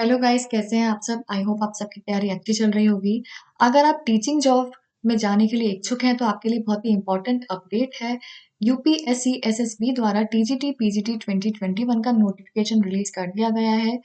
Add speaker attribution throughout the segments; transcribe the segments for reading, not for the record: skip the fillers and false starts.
Speaker 1: Hello guys, कैसे हैं आप सब? आई होप आप सबकी तैयारी अच्छी चल रही होगी। अगर आप टीचिंग जॉब में जाने के लिए इच्छुक हैं तो आपके लिए बहुत ही इंपॉर्टेंट अपडेट है। यूपीएससी एसएसबी द्वारा टीजीटी पीजीटी 2021 का नोटिफिकेशन रिलीज कर दिया गया है।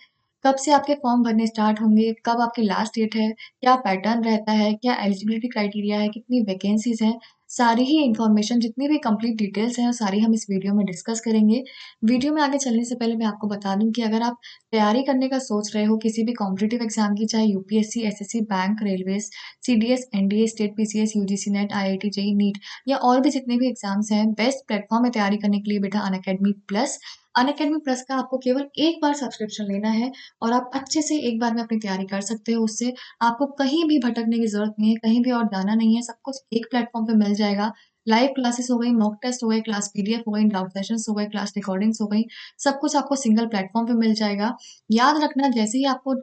Speaker 1: कब से आपके फॉर्म भरने स्टार्ट होंगे, कब आपकी लास्ट डेट है, क्या पैटर्न रहता है, क्या एलिजिबिलिटी क्राइटेरिया है, कितनी वैकेंसीज हैं, सारी ही इंफॉर्मेशन, जितनी भी कंप्लीट डिटेल्स हैं, सारी हम इस वीडियो में डिस्कस करेंगे। वीडियो में आगे चलने से पहले मैं आपको बता दूं कि अगर आप तैयारी करने का सोच रहे हो किसी भी कॉम्पिटिटिव एग्जाम की, चाहे UPSC, SSC, bank, railways, CDS, NDA, state PCS, UGC NET, IIT, JE, NEET या और भी जितने भी एग्जाम्स हैं, बेस्ट प्लेटफॉर्म है तैयारी करने के लिए बेटा अनअकैडमी प्लस। अनअकैडमी प्लस का आपको केवल एक बार सब्सक्रिप्शन लेना है और आप अच्छे से एक बार में अपनी तैयारी कर सकते हो। उससे आपको कहीं भी भटकने की जरूरत नहीं है, कहीं भी और जाना नहीं है, सब कुछ एक प्लेटफॉर्म पे मिल जाएगा। लाइव क्लासेस हो गई, मॉक टेस्ट हो गए, क्लास पीडीएफ हो गई, डाउट सेशंस हो गए, क्लास रिकॉर्डिंग्स हो गई, सब कुछ आपको सिंगल प्लेटफॉर्म पे मिल जाएगा। याद रखना, जैसे ही आपको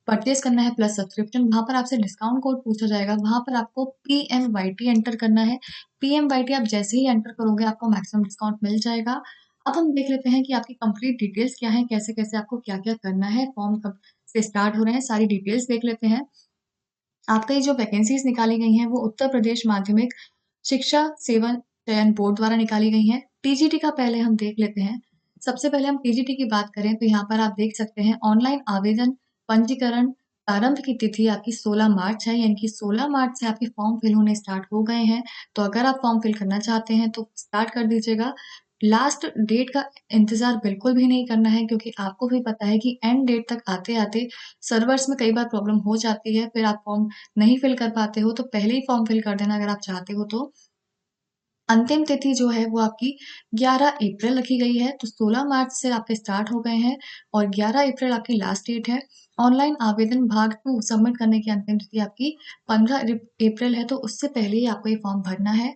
Speaker 1: परचेज करना है प्लस सब्सक्रिप्शन, वहां पर आपसे डिस्काउंट कोड पूछा जाएगा, वहां पर आपको PMYT एंटर करना है। PMYT आप जैसे ही एंटर करोगे आपको मैक्सिमम डिस्काउंट मिल जाएगा। अब हम देख लेते हैं कि आपकी कंप्लीट डिटेल्स क्या है, कैसे कैसे आपको क्या क्या करना है, फॉर्म कब से स्टार्ट हो रहे हैं, सारी डिटेल्स देख लेते हैं। आपका ये जो वैकेंसीज निकाली गई हैं वो उत्तर प्रदेश माध्यमिक शिक्षा सेवा चयन बोर्ड द्वारा निकाली गई हैं। टीजीटी का पहले हम देख लेते हैं। सबसे पहले हम टीजीटी की बात करें तो यहाँ पर आप देख सकते हैं ऑनलाइन आवेदन पंजीकरण प्रारंभ की तिथि आपकी 16 मार्च है, यानी कि 16 मार्च से आपके फॉर्म फिल होने स्टार्ट हो गए हैं। तो अगर आप फॉर्म फिल करना चाहते हैं तो स्टार्ट कर दीजिएगा। लास्ट डेट का इंतजार बिल्कुल भी नहीं करना है, क्योंकि आपको भी पता है कि एंड डेट तक आते आते सर्वर्स में कई बार प्रॉब्लम हो जाती है, फिर आप फॉर्म नहीं फिल कर पाते हो। तो पहले ही फॉर्म फिल कर देना अगर आप चाहते हो तो। अंतिम तिथि जो है वो आपकी 11 अप्रैल रखी गई है, तो 16 मार्च से आपके स्टार्ट हो गए हैं और 11 अप्रैल आपकी लास्ट डेट है। ऑनलाइन आवेदन भाग 2 सबमिट करने की अंतिम तिथि आपकी 15 अप्रैल है, तो उससे पहले ही आपको ये फॉर्म भरना है।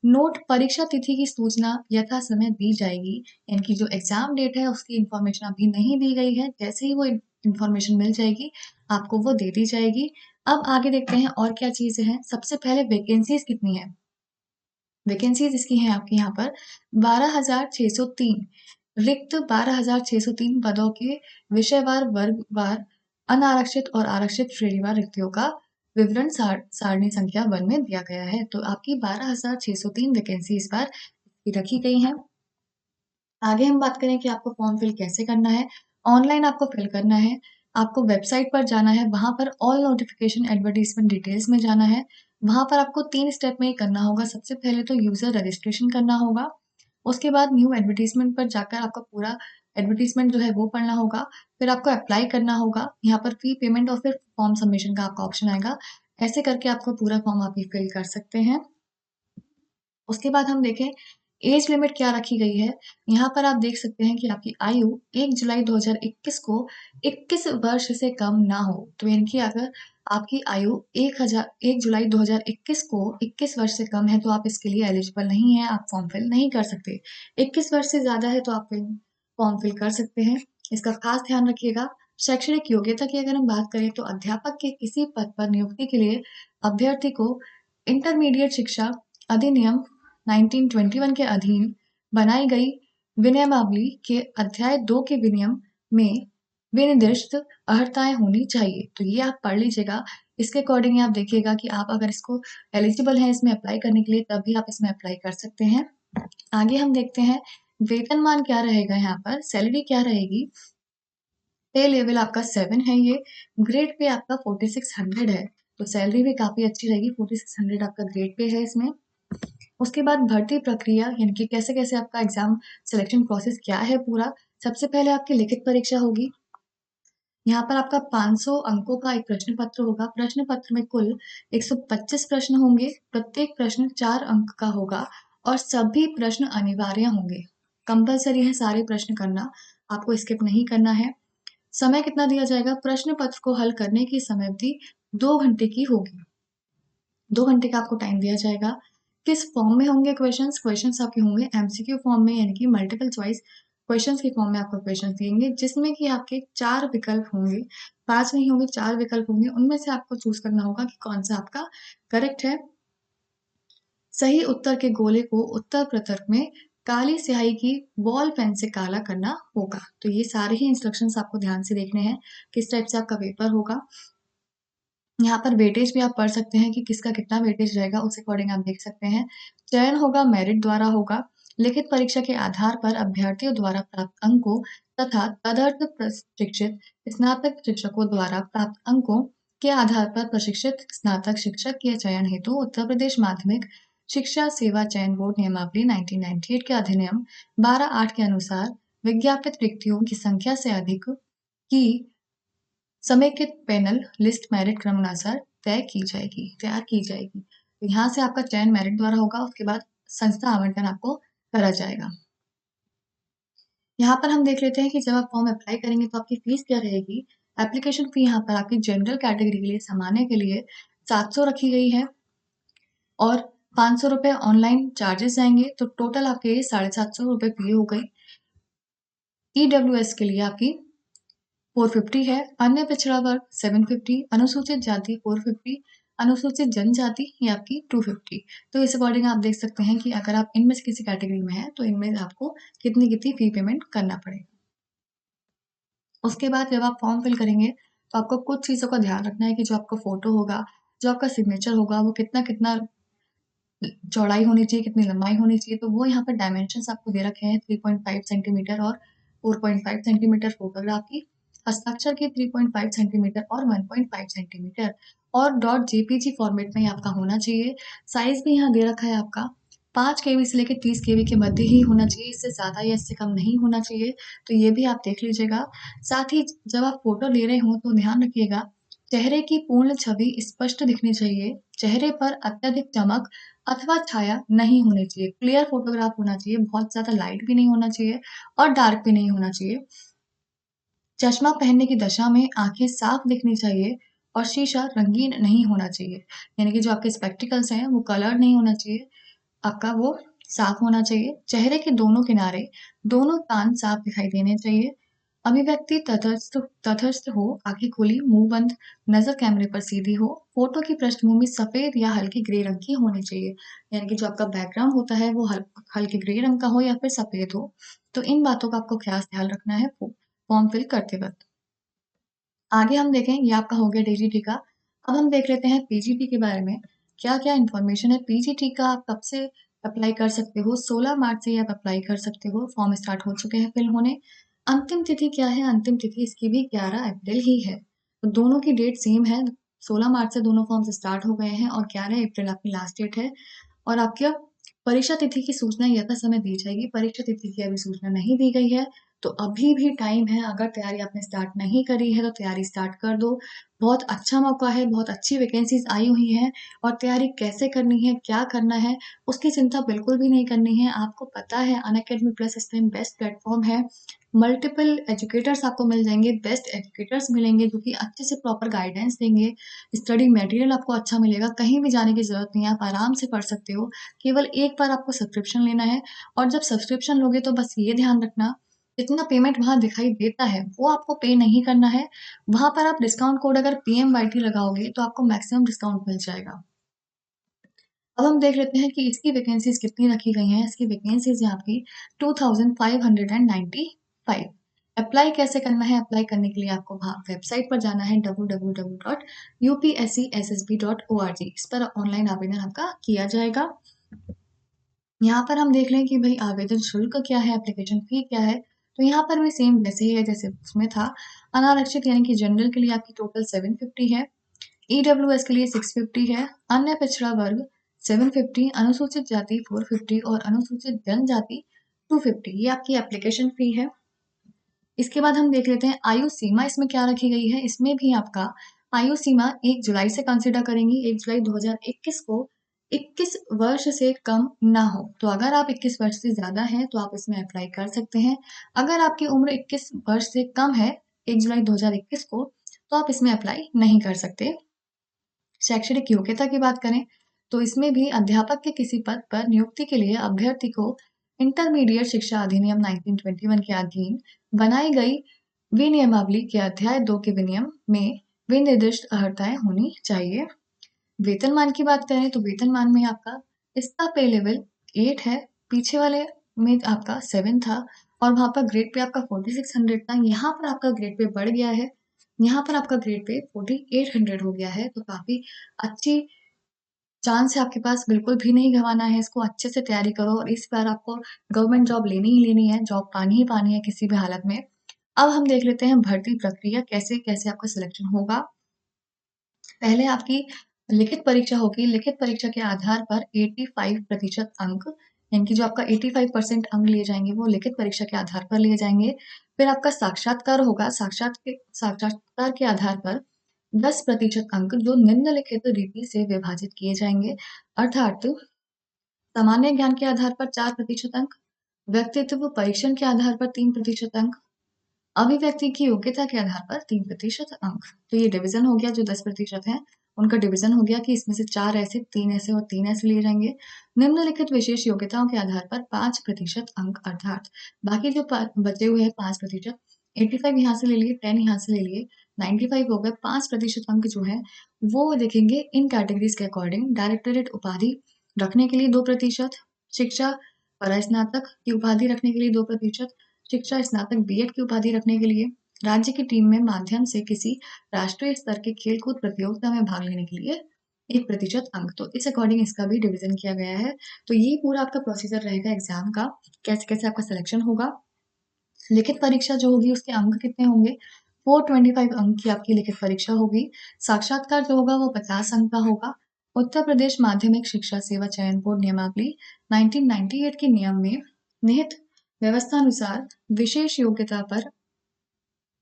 Speaker 1: नोट परीक्षा तिथि की सूचना यथा समय दी जाएगी, यानी कि जो एग्जाम डेट है उसकी इंफॉर्मेशन अभी नहीं दी गई है, जैसे ही वो इंफॉर्मेशन मिल जाएगी आपको वो दे दी जाएगी। अब आगे देखते हैं और क्या चीजें हैं। सबसे पहले वैकेंसीज कितनी है। वैकेंसीज इसकी हैं आपके यहाँ पर 12,603 रिक्त, 12,603 पदों के विषयवार वर्गवार अनारक्षित और आरक्षित श्रेणीवार रिक्तियों का विवरण सारणी संख्या 1 में दिया गया है। तो आपकी 12,603 वैकेंसी इस बार रखी गई है। आगे हम बात करें कि आपको फॉर्म फिल कैसे करना है। ऑनलाइन आपको फिल करना है, आपको वेबसाइट पर जाना है, वहां पर ऑल नोटिफिकेशन एडवर्टीजमेंट डिटेल्स में जाना है। वहां पर आपको 3 स्टेप में ही करना होगा। सबसे पहले तो यूजर रजिस्ट्रेशन करना होगा, उसके बाद न्यू एडवर्टीजमेंट पर जाकर आपका पूरा एडवर्टीजमेंट जो है वो पढ़ना होगा, फिर आपको अप्लाई करना होगा। यहाँ पर फी पेमेंट और फिर फॉर्म सबमिशन का आपका ऑप्शन आएगा। ऐसे करके आपको पूरा फॉर्म आप फिल कर सकते हैं। उसके बाद हम देखें एज लिमिट क्या रखी गई है। यहाँ पर आप देख सकते हैं कि आपकी आयु 1 जुलाई 2021 को 21 वर्ष से कम ना हो। तो यानी कि अगर आपकी आयु 1 जुलाई 2021 को 21 वर्ष से कम है तो आप इसके लिए एलिजिबल नहीं है, आप फॉर्म फिल नहीं कर सकते। 21 वर्ष से ज्यादा है तो आप फॉर्म फिल कर सकते हैं। इसका खास ध्यान रखिएगा। शैक्षणिक योग्यता की अगर हम बात करें तो अध्यापक के किसी पद पर नियुक्ति के लिए अभ्यर्थी को इंटरमीडिएट शिक्षा अधिनियम 1921 के अधीन बनाई गई विनयमावली के अध्याय 2 के विनियम में विनिर्दिष्ट अर्हताएं होनी चाहिए। तो ये आप पढ़ लीजिएगा। इसके अकॉर्डिंग आप देखिएगा कि आप अगर इसको एलिजिबल हैं इसमें अप्लाई करने के लिए, तभी आप इसमें अप्लाई कर सकते हैं। आगे हम देखते हैं वेतनमान क्या रहेगा। यहाँ पर सैलरी क्या रहेगी। पे लेवल आपका 7 है, ये ग्रेड पे आपका 4600 है, तो सैलरी भी काफी अच्छी रहेगी। 4600 आपका ग्रेड पे है इसमें। उसके बाद भर्ती प्रक्रिया, यानी कि कैसे कैसे आपका एग्जाम सिलेक्शन प्रोसेस क्या है पूरा। सबसे पहले आपकी लिखित परीक्षा होगी। यहाँ पर आपका 500 अंकों का एक प्रश्न पत्र होगा। प्रश्न पत्र में कुल 125 प्रश्न होंगे। प्रत्येक प्रश्न 4 अंक का होगा और सभी प्रश्न अनिवार्य होंगे। कंपलसरी है सारे प्रश्न करना, आपको स्किप नहीं करना है। समय कितना दिया जाएगा। प्रश्न पत्र को हल करने की समय अवधि 2 घंटे की होगी। 2 घंटे का आपको टाइम दिया जाएगा। किस फॉर्म में होंगे क्वेश्चंस। क्वेश्चंस आपके होंगे एमसीक्यू फॉर्म में, यानी कि मल्टीपल चॉइस क्वेश्चंस के फॉर्म में आपको क्वेश्चंस दिएंगे, जिसमें कि आपके 4 विकल्प होंगे। 5 नहीं होंगे, 4 विकल्प होंगे। उनमें से आपको चूज करना होगा कि कौन सा आपका करेक्ट है। सही उत्तर के गोले को उत्तर पत्रक में काली स्याही की बॉल पेन से काला करना होगा। तो ये सारे ही इंस्ट्रक्शंस आपको ध्यान से देखने हैं, किस टाइप से आपका पेपर होगा। यहाँ पर वेटेज भी आप पढ़ सकते हैं कि किसका कितना वेटेज रहेगा, उस अकॉर्डिंग आप देख सकते हैं। चयन होगा मेरिट द्वारा होगा। लिखित परीक्षा के आधार पर अभ्यर्थियों द्वारा प्राप्त अंकों तथा तदर्थ प्रशिक्षित स्नातक शिक्षकों द्वारा प्राप्त अंकों के आधार पर प्रशिक्षित स्नातक शिक्षक के चयन हेतु उत्तर प्रदेश माध्यमिक शिक्षा सेवा चयन बोर्ड नियमावली 1998 के अधिनियम 12(8) के अनुसार विज्ञापित रिक्तियों की संख्या से अधिक की समेकित पैनल लिस्ट मेरिट क्रमानुसार तैयार की जाएगी। तो यहाँ से आपका चयन मेरिट द्वारा होगा, उसके बाद संस्था आवंटन आपको करा जाएगा। यहाँ पर हम देख लेते हैं कि जब आप फॉर्म अप्लाई करेंगे तो आपकी फीस क्या रहेगी। एप्लीकेशन फी यहाँ पर आपकी जनरल कैटेगरी के लिए सामान्य के लिए 700 रखी गई है और 500 रुपये ऑनलाइन चार्जेस आएंगे, तो टोटल आपके 750 रुपये फी हो गई। EWS के लिए आपकी 450 है, अन्य पिछड़ा वर्ग 750, अनुसूचित जाति 450, अनुसूचित जनजाति ये आपकी 250। तो इस अकॉर्डिंग आप देख सकते हैं कि अगर आप इनमें से किसी कैटेगरी में हैं तो इनमें आपको कितनी कितनी फी पेमेंट करना पड़ेगा। उसके बाद जब आप फॉर्म फिल करेंगे तो आपको कुछ चीज़ों का ध्यान रखना है कि जो आपका फोटो होगा, जो आपका सिग्नेचर होगा, वो कितना कितना चौड़ाई होनी चाहिए, कितनी लंबाई होनी चाहिए। तो वो यहाँ पर डायमेंशंस आपको दे रखे हैं 3.5 सेंटीमीटर और 4.5 सेंटीमीटर फोटोग्राफ की, हस्ताक्षर की 3.5 सेंटीमीटर और 1.5 सेंटीमीटर और .jpg फॉर्मेट में ही आपका होना चाहिए। साइज भी यहाँ दे रखा है आपका 5 केबी से लेकर 30 केबी के मध्य ही होना चाहिए, इससे ज़्यादा या इससे कम नहीं होना चाहिए। तो ये भी आप देख लीजिएगा। साथ ही जब आप फोटो ले रहे हों तो ध्यान रखिएगा चेहरे की पूर्ण छवि स्पष्ट दिखनी चाहिए, चेहरे पर अत्यधिक चमक अथवा छाया नहीं होनी चाहिए, क्लियर फोटोग्राफ होना चाहिए, बहुत ज़्यादा लाइट भी नहीं होना चाहिए और डार्क भी नहीं होना चाहिए। चश्मा पहनने की दशा में आंखें साफ दिखनी चाहिए और शीशा रंगीन नहीं होना चाहिए, यानी कि जो आपके स्पेक्टिकल्स हैं वो कलर नहीं होना चाहिए, आपका वो साफ होना चाहिए। चेहरे के दोनों किनारे, दोनों कान साफ दिखाई देने चाहिए। अभिव्यक्ति तटस्थ हो, आंखें खुली, मुंह बंद, नजर कैमरे पर सीधी हो। फोटो की पृष्ठभूमि सफेद या हल्के ग्रे रंग की होनी चाहिए, यानी कि जो आपका बैकग्राउंड होता है वो हल्के ग्रे रंग का हो या फिर सफेद हो। तो इन बातों का आपको खास ख्याल रखना है फॉर्म फिल करते वक्त। आगे हम देखें, ये आपका हो गया DGT का। अब हम देख लेते हैं PGT के बारे में, क्या क्या इन्फॉर्मेशन है। PGT का आप कब से अप्लाई कर सकते हो? 16 मार्च से आप अप्लाई कर सकते हो, फॉर्म स्टार्ट हो चुके हैं फिल होने। अंतिम तिथि क्या है? अंतिम तिथि इसकी भी 11 अप्रैल ही है, तो दोनों की डेट सेम है। 16 मार्च से दोनों फॉर्म्स स्टार्ट हो गए हैं और 11 अप्रैल आपकी लास्ट डेट है। और आपकी परीक्षा तिथि की सूचना यथा समय दी जाएगी। परीक्षा तिथि की अभी सूचना नहीं दी गई है, तो अभी भी टाइम है। अगर तैयारी आपने स्टार्ट नहीं करी है तो तैयारी स्टार्ट कर दो। बहुत अच्छा मौका है, बहुत अच्छी वैकेंसीज आई हुई हैं और तैयारी कैसे करनी है, क्या करना है, उसकी चिंता बिल्कुल भी नहीं करनी है। आपको पता है अनअकैडमी प्लस इस टाइम बेस्ट प्लेटफॉर्म है। मल्टीपल एजुकेटर्स आपको मिल जाएंगे, बेस्ट एजुकेटर्स मिलेंगे जो कि अच्छे से प्रॉपर गाइडेंस देंगे। स्टडी मटेरियल आपको अच्छा मिलेगा, कहीं भी जाने की ज़रूरत नहीं है, आप आराम से पढ़ सकते हो। केवल एक बार आपको सब्सक्रिप्शन लेना है और जब सब्सक्रिप्शन लोगे तो बस ये ध्यान रखना जितना पेमेंट वहाँ दिखाई देता है वो आपको पे नहीं करना है। वहाँ पर आप डिस्काउंट कोड अगर PMYT लगाओगे तो आपको मैक्सिमम डिस्काउंट मिल जाएगा। अब हम देख लेते हैं कि इसकी वैकेंसीज कितनी रखी गई हैं। इसकी वैकेंसीज है आपकी 2595। अप्लाई कैसे करना है? अप्लाई करने के लिए आपको वहाँ वेबसाइट पर जाना है www.upscssb.org। इस पर ऑनलाइन आवेदन आपका किया जाएगा। यहाँ पर हम देख लें कि भाई आवेदन शुल्क क्या है, एप्लीकेशन फी क्या है। तो यहाँ पर भी सेम वैसे ही है जैसे उसमें था। अनारक्षित यानी कि जनरल के लिए आपकी टोटल 750 है, EWS के लिए 650 है, अन्य पिछड़ा वर्ग 750, अनुसूचित जाति 450 और अनुसूचित जनजाति 250। ये आपकी एप्लीकेशन फी है। इसके बाद हम देख लेते हैं आयु सीमा इसमें क्या रखी गई है। इसमें भी आपका आयु सीमा 1 जुलाई से कंसिडर करेंगी। 1 जुलाई 2021 को 21 वर्ष से कम ना हो। तो अगर आप 21 वर्ष से ज़्यादा हैं तो आप इसमें अप्लाई कर सकते हैं। अगर आपकी उम्र 21 वर्ष से कम है 1 जुलाई 2021 को, तो आप इसमें अप्लाई नहीं कर सकते। शैक्षणिक योग्यता की बात करें तो इसमें भी अध्यापक के किसी पद पर नियुक्ति के लिए अभ्यर्थी को इंटरमीडिएट शिक्षा अधिनियम 1921 के अधीन बनाई गई विनियमावली के अध्याय 2 के विनियम में विनिर्दिष्ट अर्हताएं होनी चाहिए। वेतनमान की बात करें तो वेतनमान में आपका इसका पे लेवल 8 है, पीछे वाले में आपका 7 था और वहाँ पर ग्रेड पे आपका 4600 था। यहाँ पर आपका ग्रेड पे बढ़ गया है, यहाँ पर आपका ग्रेड पे 4800 हो गया है। तो काफ़ी अच्छी चांस है आपके पास, बिल्कुल भी नहीं गँवाना है इसको, अच्छे से तैयारी करो और इस बार आपको गवर्नमेंट जॉब लेनी ही लेनी है, जॉब पानी ही पानी है किसी भी हालत में। अब हम देख लेते हैं भर्ती प्रक्रिया कैसे-कैसे आपका सिलेक्शन होगा। पहले आपकी लिखित परीक्षा होगी, लिखित परीक्षा के आधार पर 85% अंक, यानी कि जो आपका 85% अंक लिए जाएँगे वो लिखित परीक्षा के आधार पर लिए जाएँगे। फिर आपका साक्षात्कार होगा, साक्षात्कार के आधार पर 10% अंक जो निम्नलिखित रीति से विभाजित किए जाएँगे, अर्थात सामान्य ज्ञान के आधार पर 4% अंक, व्यक्तित्व परीक्षण के आधार पर 3% अंक, अभिव्यक्ति की योग्यता के आधार पर 3% अंक। तो ये डिवीजन हो गया, जो 10% है उनका डिवीजन हो गया कि इसमें से 4 ऐसे, 3 ऐसे और 3 ऐसे लिए जाएंगे। निम्नलिखित विशेष योग्यताओं के आधार पर 5% अंक, अर्थात बाकी जो बचे हुए हैं 5%, 85 यहाँ से ले लिए, 10 यहाँ से ले लिए, 95 हो गए। 5% अंक जो है वो देखेंगे इन कैटेगरीज के अकॉर्डिंग। डायरेक्टरेट उपाधि रखने के लिए 2%, शिक्षा परास्नातक की उपाधि रखने के लिए 2%, शिक्षा स्नातक बीएड की उपाधि रखने के लिए, राज्य की टीम में माध्यम से किसी राष्ट्रीय स्तर के खेलकूद प्रतियोगिता में भाग लेने के लिए 1% अंक। तो इस अकॉर्डिंग इसका भी डिवीजन किया गया है। तो ये पूरा आपका प्रोसीजर रहेगा एग्जाम का, कैसे कैसे आपका सिलेक्शन होगा। लिखित परीक्षा जो होगी उसके अंक कितने होंगे? 425 अंक की आपकी लिखित परीक्षा होगी। साक्षात्कार जो होगा वो 50 अंक का होगा। उत्तर प्रदेश माध्यमिक शिक्षा सेवा चयन बोर्ड नियमावली 1998 के नियम में निहित व्यवस्थानुसार विशेष योग्यता पर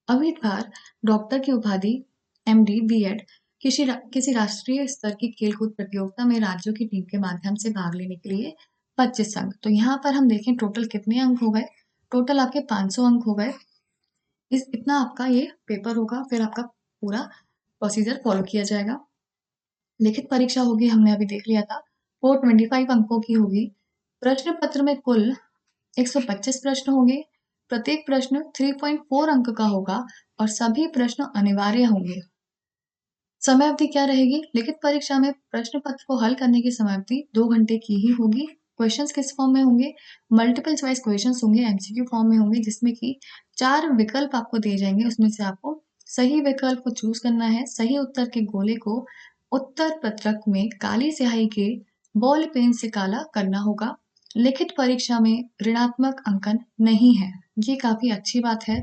Speaker 1: अम्बितवार डॉक्टर की उपाधि, एमडी, बीएड, किसी राष्ट्रीय स्तर की खेलकूद प्रतियोगिता में राज्यों की टीम के माध्यम से भाग लेने के लिए 25 अंक। तो यहाँ पर हम देखें टोटल कितने अंक हो गए, टोटल आपके 500 अंक हो गए। इस इतना आपका ये पेपर होगा, फिर आपका पूरा प्रोसीजर फॉलो किया जाएगा। लिखित परीक्षा होगी, हमने अभी देख लिया था, 425 अंकों की होगी। प्रश्न पत्र में कुल 125 प्रश्न होंगे, प्रत्येक प्रश्न 3.4 अंक का होगा और सभी प्रश्न अनिवार्य होंगे। समय अवधि क्या रहेगी? लिखित परीक्षा में प्रश्न पत्र को हल करने की समय अवधि 2 घंटे की ही होगी। क्वेश्चंस किस फॉर्म में होंगे? मल्टीपल चॉइस क्वेश्चंस होंगे, एमसीक्यू फॉर्म में होंगे, जिसमें कि 4 विकल्प आपको दिए जाएंगे, उसमें से आपको सही विकल्प को चूज करना है। सही उत्तर के गोले को उत्तर पत्रक में काली स्याही के बॉल पेन से काला करना होगा। लिखित परीक्षा में ऋणात्मक अंकन नहीं है, ये काफी अच्छी बात है।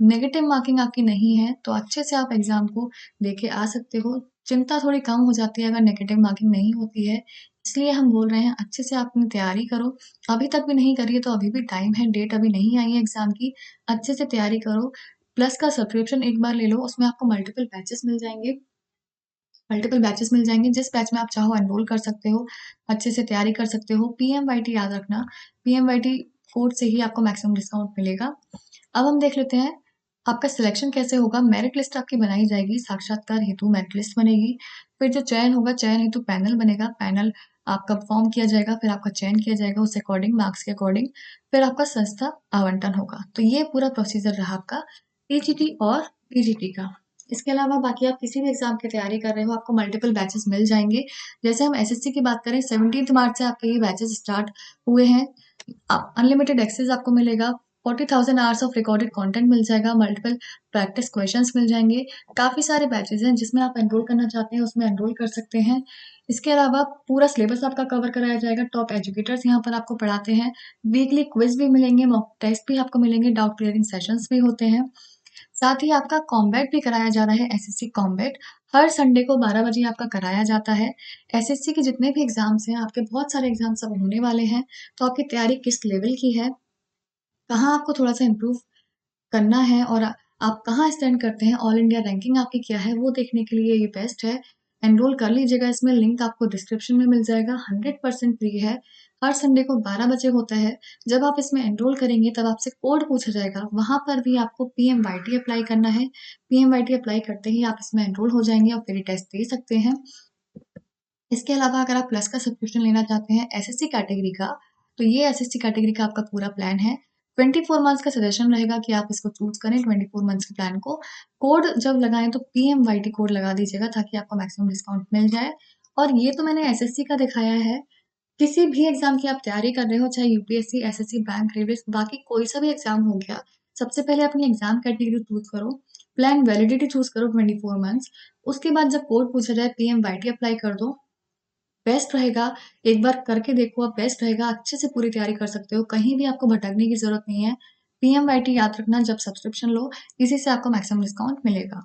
Speaker 1: नेगेटिव मार्किंग आपकी नहीं है, तो अच्छे से आप एग्जाम को देके आ सकते हो। चिंता थोड़ी कम हो जाती है अगर नेगेटिव मार्किंग नहीं होती है, इसलिए हम बोल रहे हैं अच्छे से आप अपनी तैयारी करो। अभी तक भी नहीं करी है तो अभी भी टाइम है, डेट अभी नहीं आई है एग्जाम की, अच्छे से तैयारी करो। प्लस का सब्सक्रिप्शन एक बार ले लो, उसमें आपको मल्टीपल बैचेस मिल जाएंगे, जिस बैच में आप चाहो एनरोल कर सकते हो, अच्छे से तैयारी कर सकते हो। पीएमवाईटी याद रखना, पीएमवाईटी कोड से ही आपको मैक्सिमम डिस्काउंट मिलेगा। अब हम देख लेते हैं आपका सिलेक्शन कैसे होगा। मेरिट लिस्ट आपकी बनाई जाएगी, साक्षात्कार हेतु मेरिट लिस्ट बनेगी, फिर जो चयन होगा चयन हेतु पैनल बनेगा, पैनल आपका फॉर्म किया जाएगा, फिर आपका चयन किया जाएगा उस अकॉर्डिंग, मार्क्स के अकॉर्डिंग, फिर आपका संस्था आवंटन होगा। तो ये पूरा प्रोसीजर रहा आपका टीजीटी और पीजीटी का। इसके अलावा बाकी आप किसी भी एग्जाम की तैयारी कर रहे हो, आपको मल्टीपल बैचेस मिल जाएंगे। जैसे हम एसएससी की बात करें, 17 मार्च से आपके ये बैचेस स्टार्ट हुए हैं। अनलिमिटेड एक्सेस आपको मिलेगा, 40,000 आवर्स ऑफ रिकॉर्डेड कंटेंट मिल जाएगा, मल्टीपल प्रैक्टिस क्वेश्चंस मिल जाएंगे। काफ़ी सारे बैचेस हैं, जिसमें आप एनरोल करना चाहते हैं उसमें एनरोल कर सकते हैं। इसके अलावा पूरा सिलेबस आपका कवर कराया जाएगा, टॉप एजुकेटर्स यहाँ पर आपको पढ़ाते हैं, वीकली क्विज भी मिलेंगे, मॉक टेस्ट भी आपको मिलेंगे, डाउट क्लियरिंग सेशंस भी होते हैं। साथ ही आपका कॉम्बैट भी कराया जा रहा है, एसएससी कॉम्बैट हर संडे को 12 बजे आपका कराया जाता है। एसएससी के जितने भी एग्जाम्स हैं, आपके बहुत सारे एग्जाम्स अब होने वाले हैं, तो आपकी तैयारी किस लेवल की है, कहाँ आपको थोड़ा सा इम्प्रूव करना है और आप कहाँ स्टैंड करते हैं, ऑल इंडिया रैंकिंग आपकी क्या है, वो देखने के लिए ये बेस्ट है। एनरोल कर लीजिएगा इसमें, लिंक आपको डिस्क्रिप्शन में मिल जाएगा, 100% फ्री है। हर संडे को 12 बजे होता है। जब आप इसमें एनरोल करेंगे तब आपसे कोड पूछा जाएगा, वहाँ पर भी आपको पीएमवाईटी अप्लाई करना है। पीएमवाईटी अप्लाई करते ही आप इसमें एनरोल हो जाएंगे और फ्री टेस्ट दे सकते हैं। इसके अलावा अगर आप प्लस का सब्सक्रिप्शन लेना चाहते हैं एसएससी कैटेगरी का, तो ये एसएससी कैटेगरी का आपका पूरा प्लान है। 24 मंथ्स का सजेशन रहेगा कि आप इसको चूज करें 24 मंथ्स के प्लान को। कोड जब लगाएं तो पीएमवाईटी कोड लगा दीजिएगा ताकि आपको मैक्सिमम डिस्काउंट मिल जाए। और ये तो मैंने एसएससी का दिखाया है, किसी भी एग्ज़ाम की आप तैयारी कर रहे हो, चाहे यूपीएससी, एसएससी, बैंक, रेलवे, बाकी कोई सा भी एग्ज़ाम हो गया, सबसे पहले अपनी एग्ज़ाम कैटेगरी चूज़ करो, प्लान वैलिडिटी चूज़ करो 24 मंथ्स, उसके बाद जब कोड पूछा जाए पीएमवाईटी अप्लाई कर दो, बेस्ट रहेगा, एक बार करके देखो आप बेस्ट रहेगा, अच्छे से पूरी तैयारी कर सकते हो, कहीं भी आपको भटकने की ज़रूरत नहीं है। पीएमवाईटी याद रखना जब सब्सक्रिप्शन लो, इसी से आपको मैक्सिमम डिस्काउंट मिलेगा।